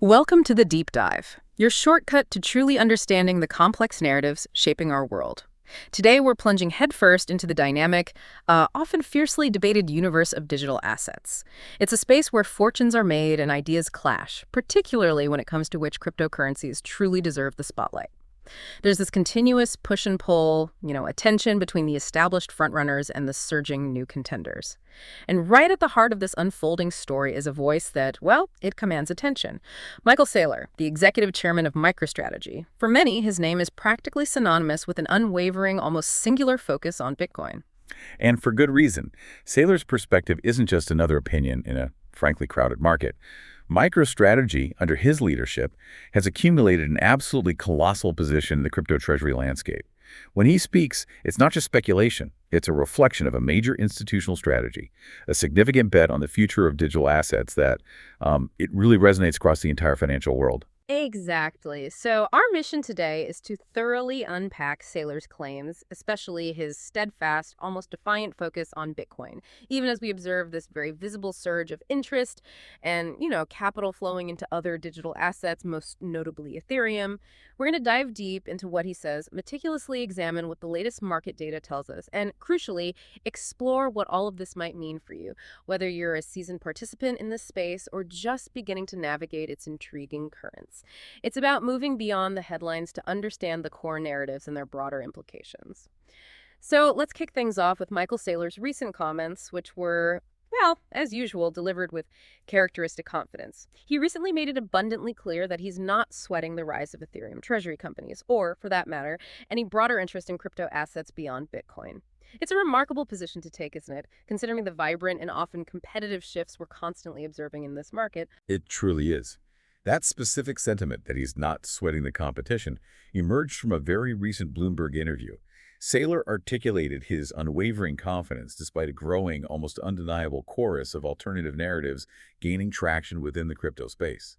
Welcome to the Deep Dive, your shortcut to truly understanding the complex narratives shaping our world. Today, we're plunging headfirst into the dynamic, often fiercely debated universe of digital assets. It's a space where fortunes are made and ideas clash, particularly when it comes to which cryptocurrencies truly deserve the spotlight. There's this continuous push and pull, a tension between the established frontrunners and the surging new contenders. And right at the heart of this unfolding story is a voice that, well, it commands attention. Michael Saylor, the executive chairman of MicroStrategy. For many, his name is practically synonymous with an unwavering, almost singular focus on Bitcoin. And for good reason. Saylor's perspective isn't just another opinion in a frankly crowded market. MicroStrategy, under his leadership, has accumulated an absolutely colossal position in the crypto treasury landscape. When he speaks, it's not just speculation. It's a reflection of a major institutional strategy, a significant bet on the future of digital assets that it really resonates across the entire financial world. Exactly. So our mission today is to thoroughly unpack Saylor's claims, especially his steadfast, almost defiant focus on Bitcoin, even as we observe this very visible surge of interest and, capital flowing into other digital assets, most notably Ethereum. We're going to dive deep into what he says, meticulously examine what the latest market data tells us, and crucially, explore what all of this might mean for you, whether you're a seasoned participant in this space or just beginning to navigate its intriguing currents. It's about moving beyond the headlines to understand the core narratives and their broader implications. So let's kick things off with Michael Saylor's recent comments, which were, well, as usual, delivered with characteristic confidence. He recently made it abundantly clear that he's not sweating the rise of Ethereum treasury companies, or, for that matter, any broader interest in crypto assets beyond Bitcoin. It's a remarkable position to take, isn't it, considering the vibrant and often competitive shifts we're constantly observing in this market? It truly is. That specific sentiment that he's not sweating the competition emerged from a very recent Bloomberg interview. Saylor articulated his unwavering confidence despite a growing, almost undeniable chorus of alternative narratives gaining traction within the crypto space.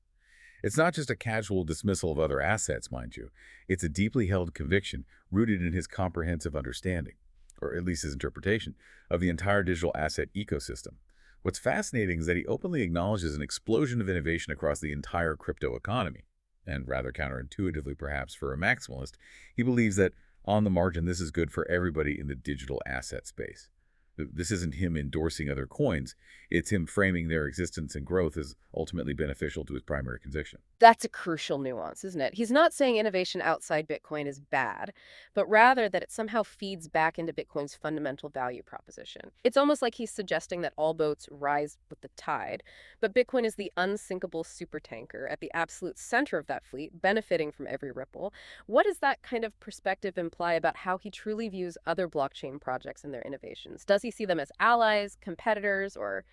It's not just a casual dismissal of other assets, mind you. It's a deeply held conviction rooted in his comprehensive understanding, or at least his interpretation, of the entire digital asset ecosystem. What's fascinating is that he openly acknowledges an explosion of innovation across the entire crypto economy. And rather counterintuitively, perhaps, for a maximalist, he believes that, on the margin, this is good for everybody in the digital asset space. This isn't him endorsing other coins. It's him framing their existence and growth as ultimately beneficial to his primary conviction. That's a crucial nuance, isn't it? He's not saying innovation outside Bitcoin is bad, but rather that it somehow feeds back into Bitcoin's fundamental value proposition. It's almost like he's suggesting that all boats rise with the tide, but Bitcoin is the unsinkable supertanker at the absolute center of that fleet, benefiting from every ripple. What does that kind of perspective imply about how he truly views other blockchain projects and their innovations? Does he see them as allies, competitors, or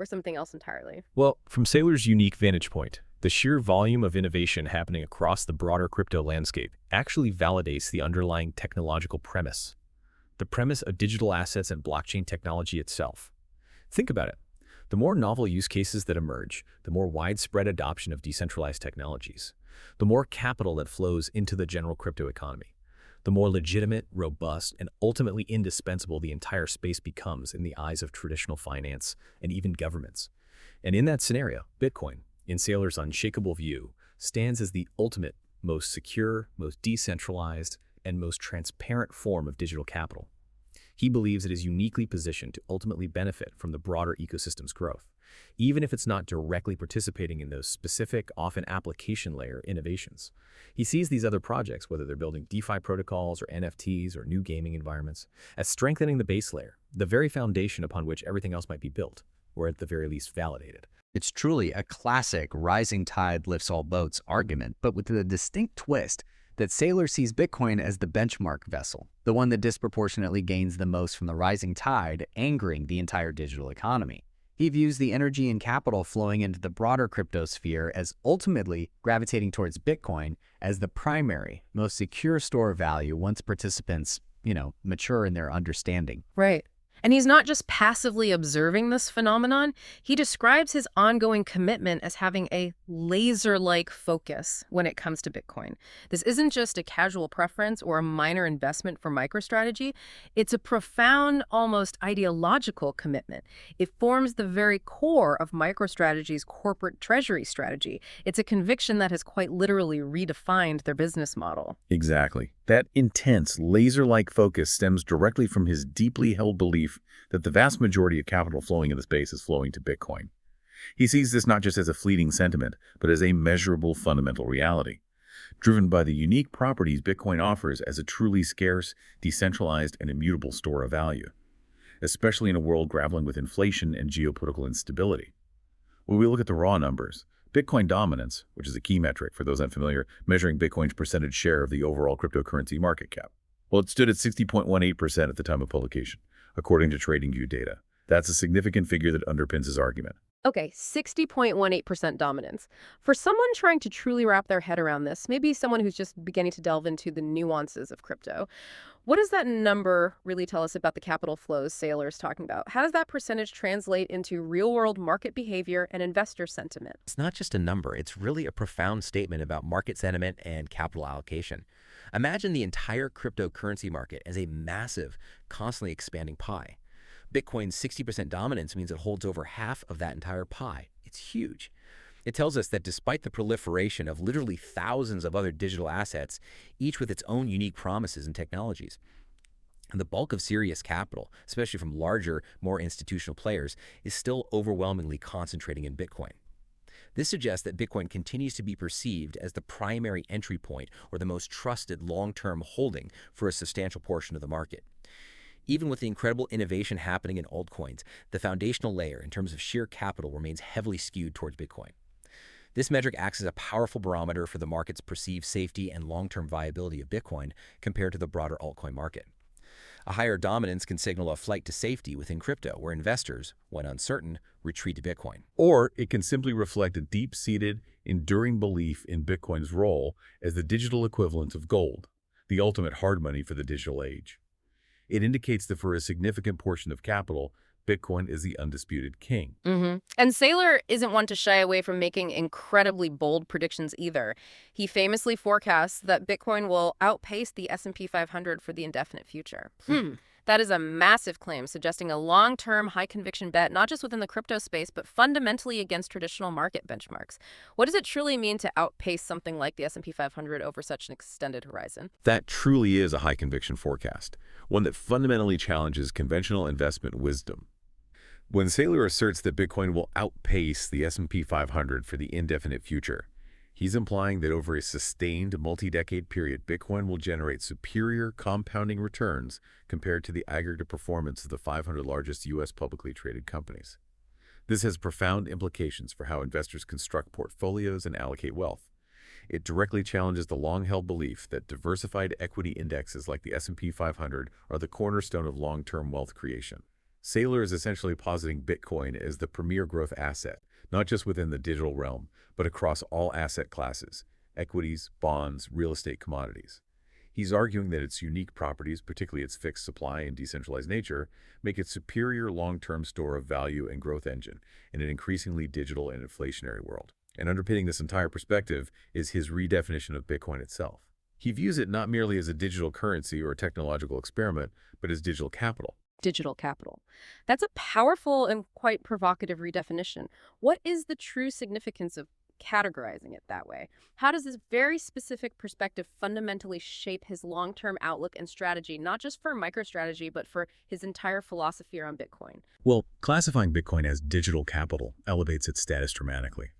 something else entirely? Well, from Saylor's unique vantage point, the sheer volume of innovation happening across the broader crypto landscape actually validates the underlying technological premise, the premise of digital assets and blockchain technology itself. Think about it. The more novel use cases that emerge, the more widespread adoption of decentralized technologies, the more capital that flows into the general crypto economy, the more legitimate, robust, and ultimately indispensable the entire space becomes in the eyes of traditional finance and even governments. And in that scenario, Bitcoin, in Saylor's unshakable view, stands as the ultimate, most secure, most decentralized, and most transparent form of digital capital. He believes it is uniquely positioned to ultimately benefit from the broader ecosystem's growth, even if it's not directly participating in those specific, often application layer innovations. He sees these other projects, whether they're building DeFi protocols or NFTs or new gaming environments, as strengthening the base layer, the very foundation upon which everything else might be built, or at the very least validated. It's truly a classic rising tide lifts all boats argument, but with a distinct twist that Saylor sees Bitcoin as the benchmark vessel, the one that disproportionately gains the most from the rising tide, angering the entire digital economy. He views the energy and capital flowing into the broader crypto sphere as ultimately gravitating towards Bitcoin as the primary, most secure store of value once participants, mature in their understanding. Right. And he's not just passively observing this phenomenon, he describes his ongoing commitment as having a laser-like focus when it comes to Bitcoin. This isn't just a casual preference or a minor investment for MicroStrategy. It's a profound, almost ideological commitment. It forms the very core of MicroStrategy's corporate treasury strategy. It's a conviction that has quite literally redefined their business model. Exactly. That intense, laser-like focus stems directly from his deeply held belief that the vast majority of capital flowing in the space is flowing to Bitcoin. He sees this not just as a fleeting sentiment, but as a measurable fundamental reality, driven by the unique properties Bitcoin offers as a truly scarce, decentralized, and immutable store of value, especially in a world grappling with inflation and geopolitical instability. When we look at the raw numbers, Bitcoin dominance, which is a key metric for those unfamiliar, measuring Bitcoin's percentage share of the overall cryptocurrency market cap. Well, it stood at 60.18% at the time of publication, according to TradingView data. That's a significant figure that underpins his argument. Okay, 60.18% dominance. For someone trying to truly wrap their head around this, maybe someone who's just beginning to delve into the nuances of crypto, what does that number really tell us about the capital flows Saylor's talking about? How does that percentage translate into real-world market behavior and investor sentiment? It's not just a number, it's really a profound statement about market sentiment and capital allocation. Imagine the entire cryptocurrency market as a massive, constantly expanding pie. Bitcoin's 60% dominance means it holds over half of that entire pie. It's huge. It tells us that despite the proliferation of literally thousands of other digital assets, each with its own unique promises and technologies, and the bulk of serious capital, especially from larger, more institutional players, is still overwhelmingly concentrating in Bitcoin. This suggests that Bitcoin continues to be perceived as the primary entry point or the most trusted long-term holding for a substantial portion of the market. Even with the incredible innovation happening in altcoins, the foundational layer in terms of sheer capital remains heavily skewed towards Bitcoin. This metric acts as a powerful barometer for the market's perceived safety and long-term viability of Bitcoin compared to the broader altcoin market. A higher dominance can signal a flight to safety within crypto, where investors, when uncertain, retreat to Bitcoin. Or it can simply reflect a deep-seated, enduring belief in Bitcoin's role as the digital equivalent of gold, the ultimate hard money for the digital age. It indicates that for a significant portion of capital, Bitcoin is the undisputed king. And Saylor isn't one to shy away from making incredibly bold predictions either. He famously forecasts that Bitcoin will outpace the S&P 500 for the indefinite future. That is a massive claim, suggesting a long-term, high-conviction bet, not just within the crypto space, but fundamentally against traditional market benchmarks. What does it truly mean to outpace something like the S&P 500 over such an extended horizon? That truly is a high-conviction forecast, one that fundamentally challenges conventional investment wisdom. When Saylor asserts that Bitcoin will outpace the S&P 500 for the indefinite future, he's implying that over a sustained multi-decade period, Bitcoin will generate superior compounding returns compared to the aggregate performance of the 500 largest U.S. publicly traded companies. This has profound implications for how investors construct portfolios and allocate wealth. It directly challenges the long-held belief that diversified equity indexes like the S&P 500 are the cornerstone of long-term wealth creation. Saylor is essentially positing Bitcoin as the premier growth asset, not just within the digital realm, but across all asset classes, equities, bonds, real estate, commodities. He's arguing that its unique properties, particularly its fixed supply and decentralized nature, make it superior long-term store of value and growth engine in an increasingly digital and inflationary world. And underpinning this entire perspective is his redefinition of Bitcoin itself. He views it not merely as a digital currency or a technological experiment, but as digital capital. Digital capital. That's a powerful and quite provocative redefinition. What is the true significance of categorizing it that way? How does this very specific perspective fundamentally shape his long-term outlook and strategy, not just for MicroStrategy, but for his entire philosophy around Bitcoin? Well, classifying Bitcoin as digital capital elevates its status dramatically.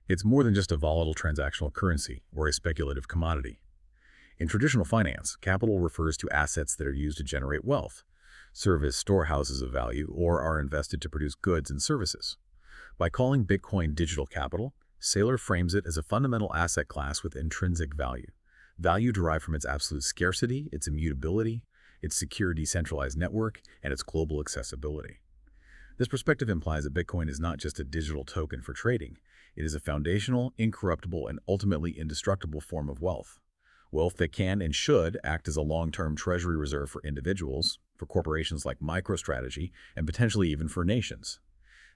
It's more than just a volatile transactional currency or a speculative commodity. In traditional finance, capital refers to assets that are used to generate wealth, serve as storehouses of value, or are invested to produce goods and services. By calling Bitcoin digital capital, Saylor frames it as a fundamental asset class with intrinsic value. Value derived from its absolute scarcity, its immutability, its secure decentralized network, and its global accessibility. This perspective implies that Bitcoin is not just a digital token for trading. It is a foundational, incorruptible, and ultimately indestructible form of wealth. Wealth that can and should act as a long-term treasury reserve for individuals, for corporations like MicroStrategy, and potentially even for nations.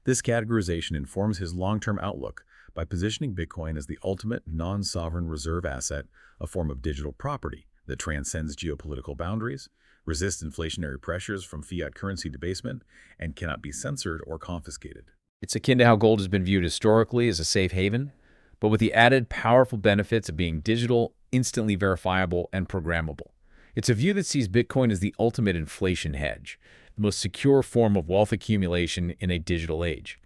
This categorization informs his long-term outlook by positioning Bitcoin as the ultimate non-sovereign reserve asset, a form of digital property that transcends geopolitical boundaries, resists inflationary pressures from fiat currency debasement, and cannot be censored or confiscated. It's akin to how gold has been viewed historically as a safe haven, but with the added powerful benefits of being digital, instantly verifiable, and programmable. It's a view that sees Bitcoin as the ultimate inflation hedge, the most secure form of wealth accumulation in a digital age.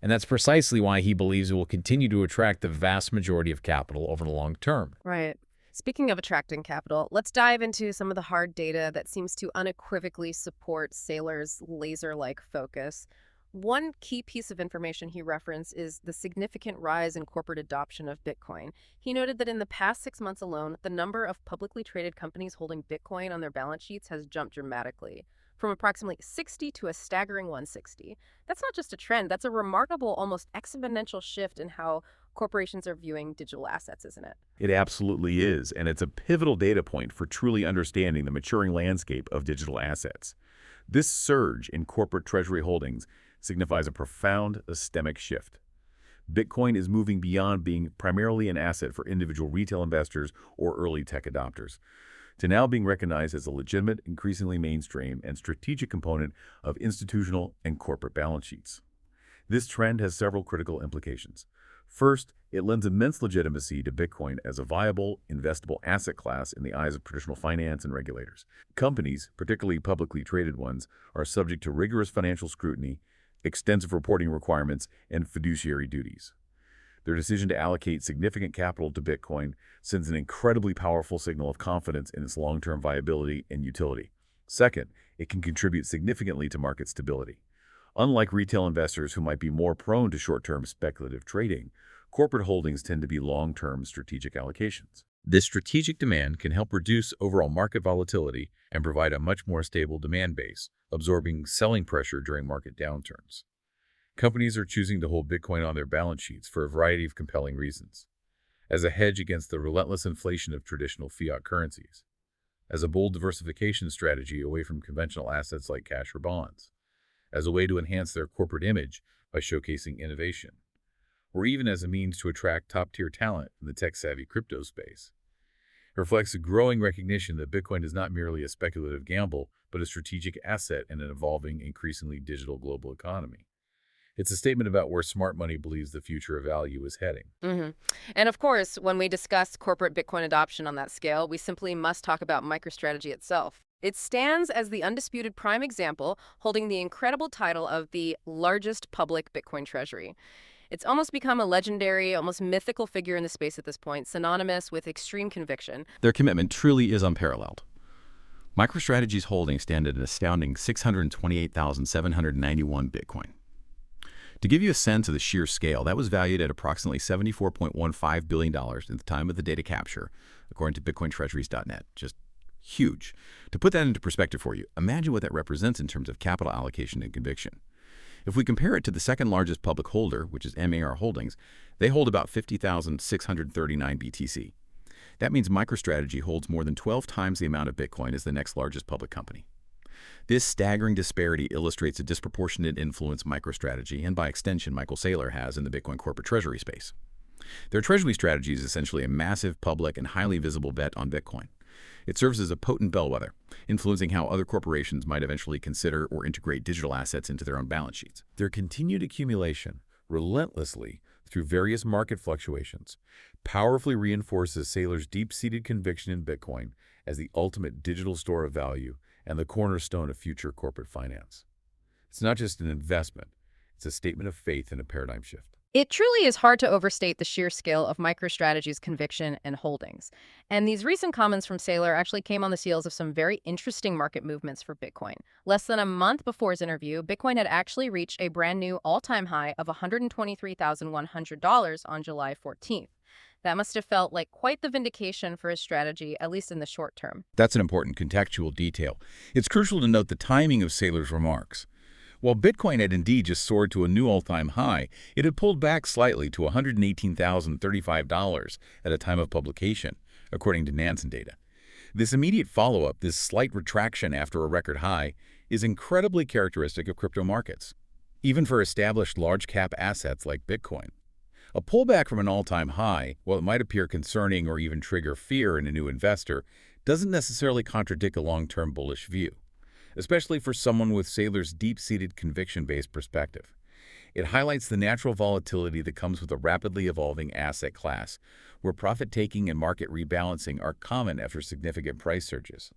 And that's precisely why he believes it will continue to attract the vast majority of capital over the long term. Right. Speaking of attracting capital, let's dive into some of the hard data that seems to unequivocally support Saylor's laser-like focus. One key piece of information he referenced is the significant rise in corporate adoption of Bitcoin. He noted that in the past 6 months alone, the number of publicly traded companies holding Bitcoin on their balance sheets has jumped dramatically, from approximately 60 to a staggering 160. That's not just a trend, that's a remarkable, almost exponential shift in how corporations are viewing digital assets, isn't it? It absolutely is, and it's a pivotal data point for truly understanding the maturing landscape of digital assets. This surge in corporate treasury holdings signifies a profound systemic shift. Bitcoin is moving beyond being primarily an asset for individual retail investors or early tech adopters to now being recognized as a legitimate, increasingly mainstream, and strategic component of institutional and corporate balance sheets. This trend has several critical implications. First, it lends immense legitimacy to Bitcoin as a viable, investable asset class in the eyes of traditional finance and regulators. Companies, particularly publicly traded ones, are subject to rigorous financial scrutiny, extensive reporting requirements, and fiduciary duties. Their decision to allocate significant capital to Bitcoin sends an incredibly powerful signal of confidence in its long-term viability and utility. Second, it can contribute significantly to market stability. Unlike retail investors who might be more prone to short-term speculative trading, corporate holdings tend to be long-term strategic allocations. This strategic demand can help reduce overall market volatility and provide a much more stable demand base, absorbing selling pressure during market downturns. Companies are choosing to hold Bitcoin on their balance sheets for a variety of compelling reasons. As a hedge against the relentless inflation of traditional fiat currencies, as a bold diversification strategy away from conventional assets like cash or bonds, as a way to enhance their corporate image by showcasing innovation, or even as a means to attract top-tier talent in the tech-savvy crypto space. It reflects a growing recognition that Bitcoin is not merely a speculative gamble, but a strategic asset in an evolving, increasingly digital global economy. It's a statement about where smart money believes the future of value is heading. And of course, when we discuss corporate Bitcoin adoption on that scale, we simply must talk about MicroStrategy itself. It stands as the undisputed prime example, holding the incredible title of the largest public Bitcoin treasury. It's almost become a legendary, almost mythical figure in the space at this point, synonymous with extreme conviction. Their commitment truly is unparalleled. MicroStrategy's holdings stand at an astounding 628,791 Bitcoin. To give you a sense of the sheer scale, that was valued at approximately $74.15 billion at the time of the data capture, according to BitcoinTreasuries.net. Just huge. To put that into perspective for you, imagine what that represents in terms of capital allocation and conviction. If we compare it to the second largest public holder, which is MAR Holdings, they hold about 50,639 BTC. That means MicroStrategy holds more than 12 times the amount of Bitcoin as the next largest public company. This staggering disparity illustrates a disproportionate influence MicroStrategy, and by extension Michael Saylor, has in the Bitcoin corporate treasury space. Their treasury strategy is essentially a massive, public, and highly visible bet on Bitcoin. It serves as a potent bellwether, influencing how other corporations might eventually consider or integrate digital assets into their own balance sheets. Their continued accumulation, relentlessly through various market fluctuations, powerfully reinforces Saylor's deep-seated conviction in Bitcoin as the ultimate digital store of value and the cornerstone of future corporate finance. It's not just an investment, it's a statement of faith and a paradigm shift. It truly is hard to overstate the sheer scale of MicroStrategy's conviction and holdings. And these recent comments from Saylor actually came on the heels of some very interesting market movements for Bitcoin. Less than a month before his interview, Bitcoin had actually reached a brand new all-time high of $123,100 on July 14th. That must have felt like quite the vindication for his strategy, at least in the short term. That's an important contextual detail. It's crucial to note the timing of Saylor's remarks. While Bitcoin had indeed just soared to a new all-time high, it had pulled back slightly to $118,035 at a time of publication, according to Nansen data. This immediate follow-up, this slight retraction after a record high, is incredibly characteristic of crypto markets, even for established large-cap assets like Bitcoin. A pullback from an all-time high, while it might appear concerning or even trigger fear in a new investor, doesn't necessarily contradict a long-term bullish view, especially for someone with Saylor's deep-seated conviction-based perspective. It highlights the natural volatility that comes with a rapidly evolving asset class, where profit-taking and market rebalancing are common after significant price surges.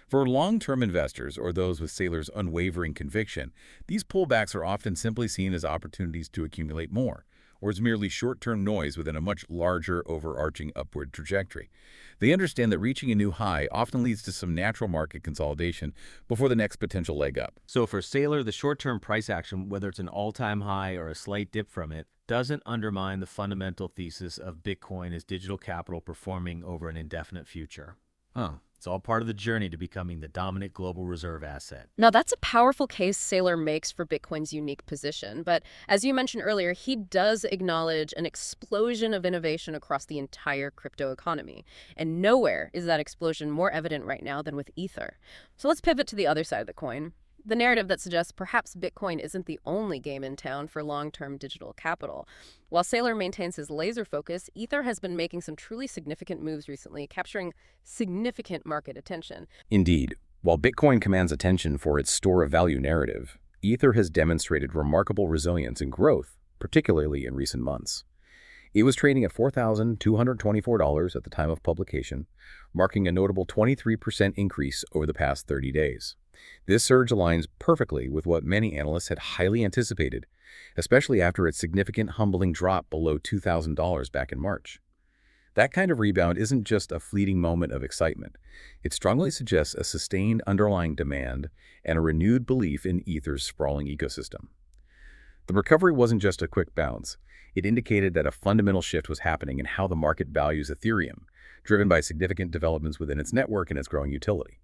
For long-term investors or those with Saylor's unwavering conviction, these pullbacks are often simply seen as opportunities to accumulate more, or as merely short-term noise within a much larger overarching upward trajectory. They understand that reaching a new high often leads to some natural market consolidation before the next potential leg up. So for Saylor, the short-term price action, whether it's an all-time high or a slight dip from it, doesn't undermine the fundamental thesis of Bitcoin as digital capital performing over an indefinite future. It's all part of the journey to becoming the dominant global reserve asset. Now, that's a powerful case Saylor makes for Bitcoin's unique position. But as you mentioned earlier, he does acknowledge an explosion of innovation across the entire crypto economy. And nowhere is that explosion more evident right now than with Ether. So let's pivot to the other side of the coin. The narrative that suggests perhaps Bitcoin isn't the only game in town for long-term digital capital. While Saylor maintains his laser focus, Ether has been making some truly significant moves recently, capturing significant market attention. Indeed, while Bitcoin commands attention for its store of value narrative, Ether has demonstrated remarkable resilience and growth, particularly in recent months. It was trading at $4,224 at the time of publication, marking a notable 23% increase over the past 30 days. This surge aligns perfectly with what many analysts had highly anticipated, especially after its significant humbling drop below $2,000 back in March. That kind of rebound isn't just a fleeting moment of excitement. It strongly suggests a sustained underlying demand and a renewed belief in Ether's sprawling ecosystem. The recovery wasn't just a quick bounce. It indicated that a fundamental shift was happening in how the market values Ethereum, driven by significant developments within its network and its growing utility.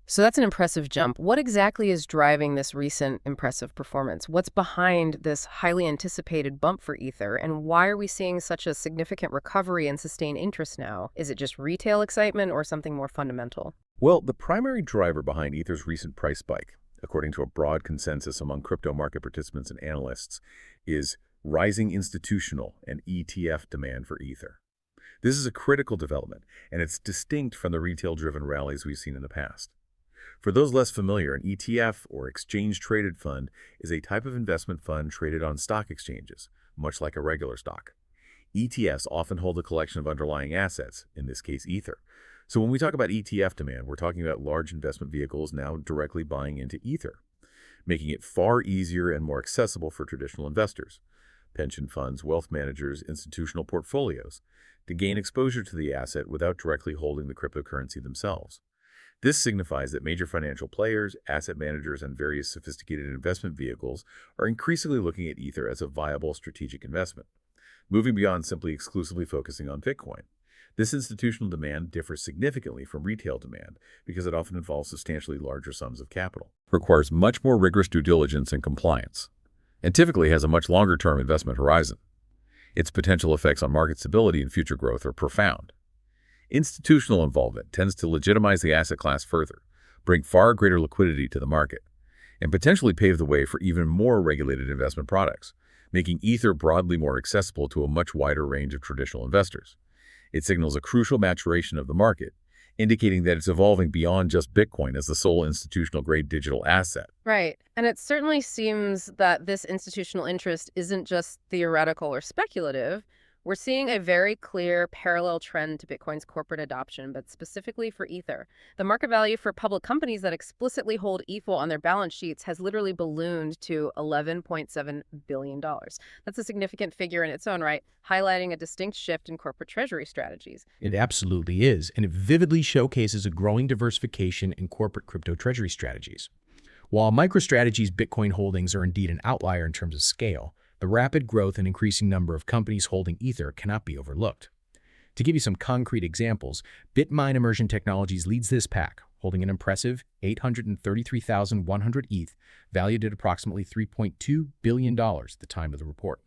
So that's an impressive jump. What exactly is driving this recent impressive performance? What's behind this highly anticipated bump for Ether, and why are we seeing such a significant recovery and sustained interest now? Is it just retail excitement or something more fundamental? Well, the primary driver behind Ether's recent price spike, according to a broad consensus among crypto market participants and analysts, is rising institutional and ETF demand for Ether. This is a critical development, and it's distinct from the retail-driven rallies we've seen in the past. For those less familiar, an ETF, or exchange-traded fund, is a type of investment fund traded on stock exchanges, much like a regular stock. ETFs often hold a collection of underlying assets, in this case Ether. So when we talk about ETF demand, we're talking about large investment vehicles now directly buying into Ether, making it far easier and more accessible for traditional investors, pension funds, wealth managers, institutional portfolios, to gain exposure to the asset without directly holding the cryptocurrency themselves. This signifies that major financial players, asset managers, and various sophisticated investment vehicles are increasingly looking at Ether as a viable strategic investment, moving beyond simply exclusively focusing on Bitcoin. This institutional demand differs significantly from retail demand because it often involves substantially larger sums of capital, requires much more rigorous due diligence and compliance, and typically has a much longer-term investment horizon. Its potential effects on market stability and future growth are profound. Institutional involvement tends to legitimize the asset class further, bring far greater liquidity to the market, and potentially pave the way for even more regulated investment products, making Ether broadly more accessible to a much wider range of traditional investors. It signals a crucial maturation of the market, indicating that it's evolving beyond just Bitcoin as the sole institutional-grade digital asset. Right. And it certainly seems that this institutional interest isn't just theoretical or speculative. We're seeing a very clear parallel trend to Bitcoin's corporate adoption, but specifically for Ether. The market value for public companies that explicitly hold ETH on their balance sheets has literally ballooned to $11.7 billion. That's a significant figure in its own right, highlighting a distinct shift in corporate treasury strategies. It absolutely is, and it vividly showcases a growing diversification in corporate crypto treasury strategies. While MicroStrategy's Bitcoin holdings are indeed an outlier in terms of scale, the rapid growth and increasing number of companies holding Ether cannot be overlooked. To give you some concrete examples, BitMine Immersion Technologies leads this pack, holding an impressive 833,100 ETH, valued at approximately $3.2 billion at the time of the report.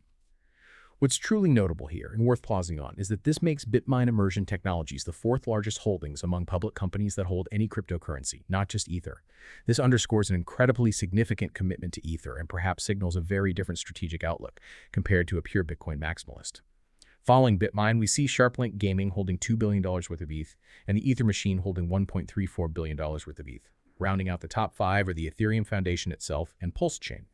What's truly notable here, and worth pausing on, is that this makes BitMine Immersion Technologies the fourth largest holdings among public companies that hold any cryptocurrency, not just Ether. This underscores an incredibly significant commitment to Ether and perhaps signals a very different strategic outlook compared to a pure Bitcoin maximalist. Following BitMine, we see SharpLink Gaming holding $2 billion worth of ETH and the Ether Machine holding $1.34 billion worth of ETH. Rounding out the top five are the Ethereum Foundation itself and Pulse Chain,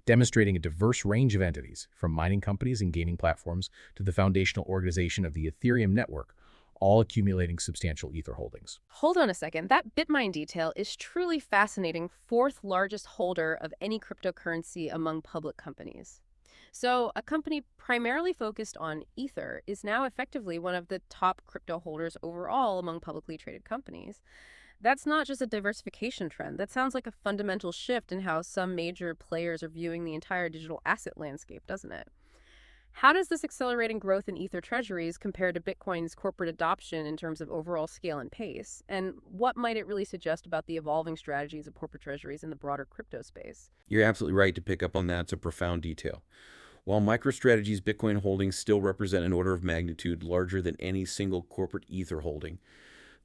demonstrating a diverse range of entities, from mining companies and gaming platforms to the foundational organization of the Ethereum network, all accumulating substantial Ether holdings. Hold on a second. That BitMine detail is truly fascinating. Fourth largest holder of any cryptocurrency among public companies. So a company primarily focused on Ether is now effectively one of the top crypto holders overall among publicly traded companies. That's not just a diversification trend. That sounds like a fundamental shift in how some major players are viewing the entire digital asset landscape, doesn't it? How does this accelerating growth in Ether treasuries compare to Bitcoin's corporate adoption in terms of overall scale and pace? And what might it really suggest about the evolving strategies of corporate treasuries in the broader crypto space? You're absolutely right to pick up on that. It's a profound detail. While MicroStrategy's Bitcoin holdings still represent an order of magnitude larger than any single corporate Ether holding,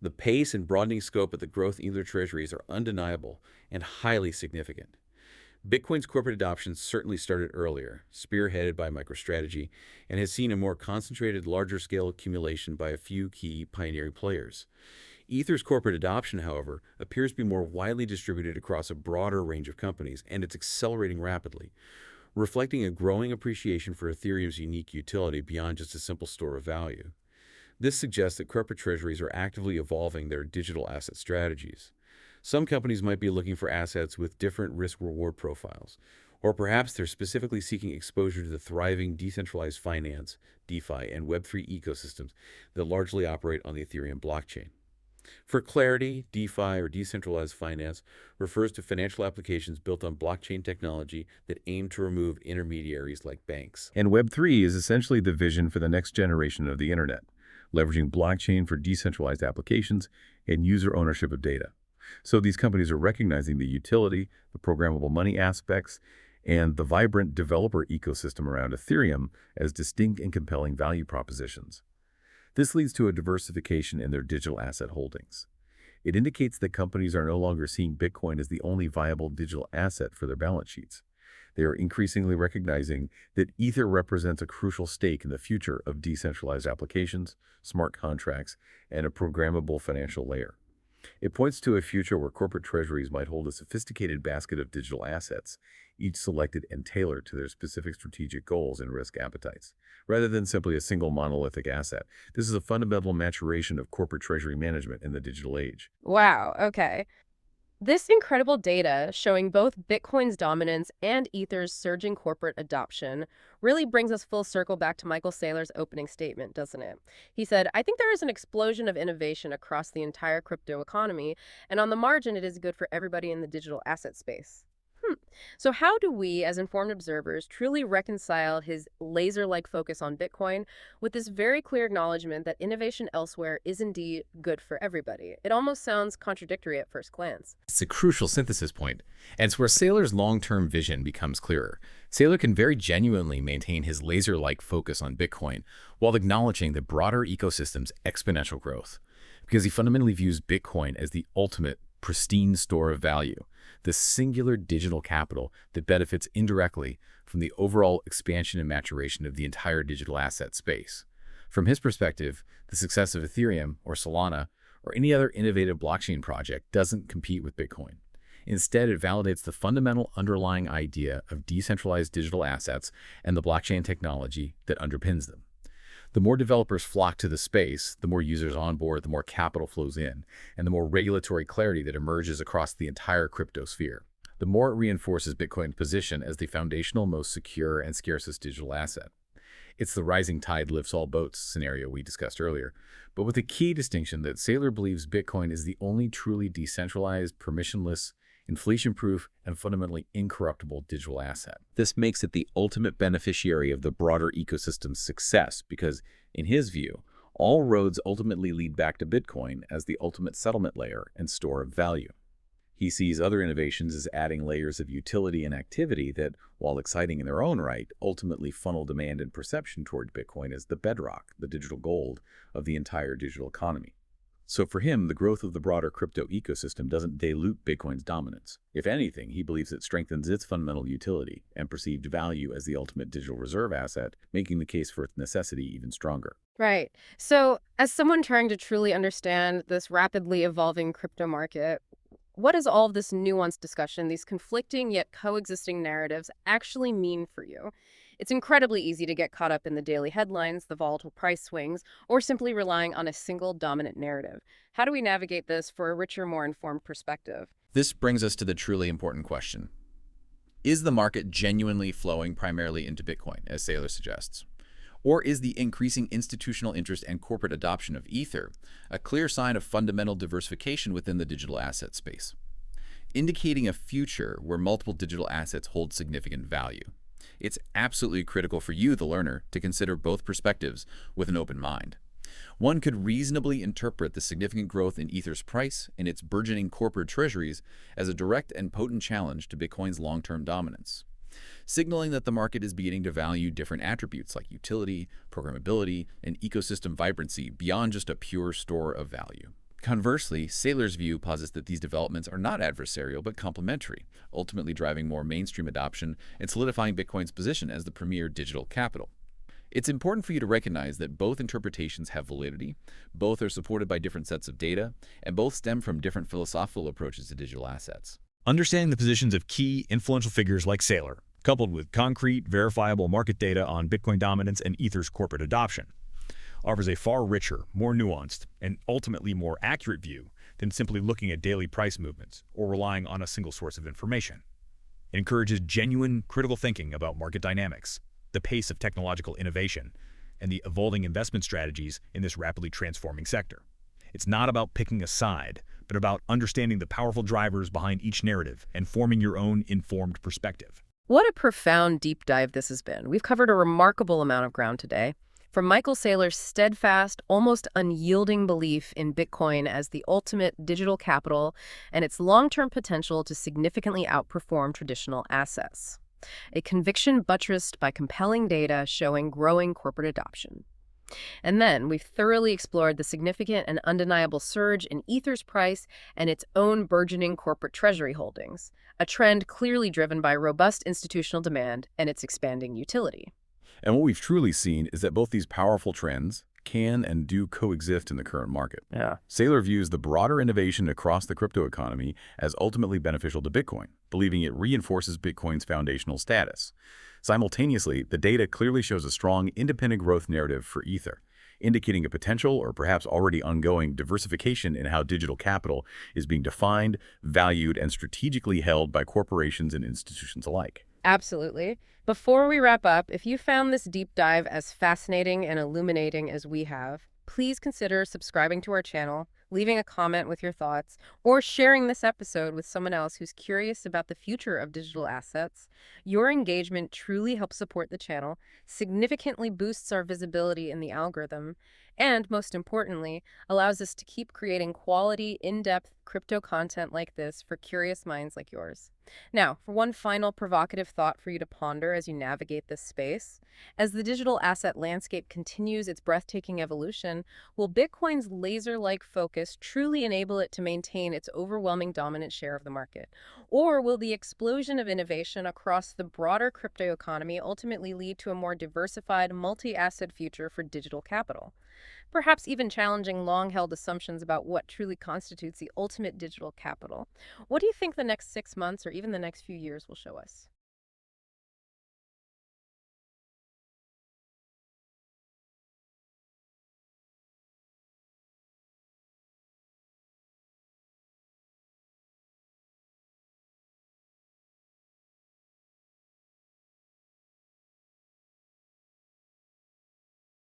the pace and broadening scope of the growth in Ether treasuries are undeniable and highly significant. Bitcoin's corporate adoption certainly started earlier, spearheaded by MicroStrategy, and has seen a more concentrated, larger-scale accumulation by a few key pioneering players. Ether's corporate adoption, however, appears to be more widely distributed across a broader range of companies, and it's accelerating rapidly, reflecting a growing appreciation for Ethereum's unique utility beyond just a simple store of value. This suggests that corporate treasuries are actively evolving their digital asset strategies. Some companies might be looking for assets with different risk-reward profiles, or perhaps they're specifically seeking exposure to the thriving decentralized finance, DeFi, and Web3 ecosystems that largely operate on the Ethereum blockchain. For clarity, DeFi, or decentralized finance, refers to financial applications built on blockchain technology that aim to remove intermediaries like banks. And Web3 is essentially the vision for the next generation of the internet, leveraging blockchain for decentralized applications and user ownership of data. So these companies are recognizing the utility, the programmable money aspects, and the vibrant developer ecosystem around Ethereum as distinct and compelling value propositions. This leads to a diversification in their digital asset holdings. It indicates that companies are no longer seeing Bitcoin as the only viable digital asset for their balance sheets. They are increasingly recognizing that Ether represents a crucial stake in the future of decentralized applications, smart contracts, and a programmable financial layer. It points to a future where corporate treasuries might hold a sophisticated basket of digital assets, each selected and tailored to their specific strategic goals and risk appetites, rather than simply a single monolithic asset. This is a fundamental maturation of corporate treasury management in the digital age. Wow, okay. This incredible data showing both Bitcoin's dominance and Ether's surging corporate adoption really brings us full circle back to Michael Saylor's opening statement, doesn't it? He said, "I think there is an explosion of innovation across the entire crypto economy, and on the margin, it is good for everybody in the digital asset space." So how do we, as informed observers, truly reconcile his laser-like focus on Bitcoin with this very clear acknowledgement that innovation elsewhere is indeed good for everybody? It almost sounds contradictory at first glance. It's a crucial synthesis point, and it's where Saylor's long-term vision becomes clearer. Saylor can very genuinely maintain his laser-like focus on Bitcoin while acknowledging the broader ecosystem's exponential growth, because he fundamentally views Bitcoin as the ultimate pristine store of value, the singular digital capital that benefits indirectly from the overall expansion and maturation of the entire digital asset space. From his perspective, the success of Ethereum or Solana or any other innovative blockchain project doesn't compete with Bitcoin. Instead, it validates the fundamental underlying idea of decentralized digital assets and the blockchain technology that underpins them. The more developers flock to the space, the more users on board, the more capital flows in, and the more regulatory clarity that emerges across the entire crypto sphere. The more it reinforces Bitcoin's position as the foundational, most secure, and scarcest digital asset. It's the rising tide lifts all boats scenario we discussed earlier, but with the key distinction that Saylor believes Bitcoin is the only truly decentralized, permissionless, inflation-proof, and fundamentally incorruptible digital asset. This makes it the ultimate beneficiary of the broader ecosystem's success because, in his view, all roads ultimately lead back to Bitcoin as the ultimate settlement layer and store of value. He sees other innovations as adding layers of utility and activity that, while exciting in their own right, ultimately funnel demand and perception toward Bitcoin as the bedrock, the digital gold, of the entire digital economy. So for him, the growth of the broader crypto ecosystem doesn't dilute Bitcoin's dominance. If anything, he believes it strengthens its fundamental utility and perceived value as the ultimate digital reserve asset, making the case for its necessity even stronger. Right. So, as someone trying to truly understand this rapidly evolving crypto market, what does all of this nuanced discussion, these conflicting yet coexisting narratives, actually mean for you? It's incredibly easy to get caught up in the daily headlines, the volatile price swings, or simply relying on a single dominant narrative. How do we navigate this for a richer, more informed perspective? This brings us to the truly important question. Is the market genuinely flowing primarily into Bitcoin, as Saylor suggests? Or is the increasing institutional interest and corporate adoption of Ether a clear sign of fundamental diversification within the digital asset space, indicating a future where multiple digital assets hold significant value? It's absolutely critical for you, the learner, to consider both perspectives with an open mind. One could reasonably interpret the significant growth in Ether's price and its burgeoning corporate treasuries as a direct and potent challenge to Bitcoin's long-term dominance, signaling that the market is beginning to value different attributes like utility, programmability, and ecosystem vibrancy beyond just a pure store of value. Conversely, Saylor's view posits that these developments are not adversarial but complementary, ultimately driving more mainstream adoption and solidifying Bitcoin's position as the premier digital capital. It's important for you to recognize that both interpretations have validity, both are supported by different sets of data, and both stem from different philosophical approaches to digital assets. Understanding the positions of key, influential figures like Saylor, coupled with concrete, verifiable market data on Bitcoin dominance and Ether's corporate adoption, offers a far richer, more nuanced, and ultimately more accurate view than simply looking at daily price movements or relying on a single source of information. It encourages genuine, critical thinking about market dynamics, the pace of technological innovation, and the evolving investment strategies in this rapidly transforming sector. It's not about picking a side, but about understanding the powerful drivers behind each narrative and forming your own informed perspective. What a profound deep dive this has been. We've covered a remarkable amount of ground today. From Michael Saylor's steadfast, almost unyielding belief in Bitcoin as the ultimate digital capital and its long-term potential to significantly outperform traditional assets. A conviction buttressed by compelling data showing growing corporate adoption. And then we've thoroughly explored the significant and undeniable surge in Ether's price and its own burgeoning corporate treasury holdings, a trend clearly driven by robust institutional demand and its expanding utility. And what we've truly seen is that both these powerful trends can and do coexist in the current market. Yeah. Saylor views the broader innovation across the crypto economy as ultimately beneficial to Bitcoin, believing it reinforces Bitcoin's foundational status. Simultaneously, the data clearly shows a strong independent growth narrative for Ether, indicating a potential or perhaps already ongoing diversification in how digital capital is being defined, valued, and strategically held by corporations and institutions alike. Absolutely. Before we wrap up, if you found this deep dive as fascinating and illuminating as we have, please consider subscribing to our channel, leaving a comment with your thoughts, or sharing this episode with someone else who's curious about the future of digital assets. Your engagement truly helps support the channel, significantly boosts our visibility in the algorithm, and most importantly, allows us to keep creating quality, in-depth crypto content like this for curious minds like yours. Now, for one final provocative thought for you to ponder as you navigate this space, as the digital asset landscape continues its breathtaking evolution, will Bitcoin's laser-like focus truly enable it to maintain its overwhelming dominant share of the market? Or will the explosion of innovation across the broader crypto economy ultimately lead to a more diversified, multi-asset future for digital capital? Perhaps even challenging long-held assumptions about what truly constitutes the ultimate digital capital. What do you think the next 6 months or even the next few years will show us?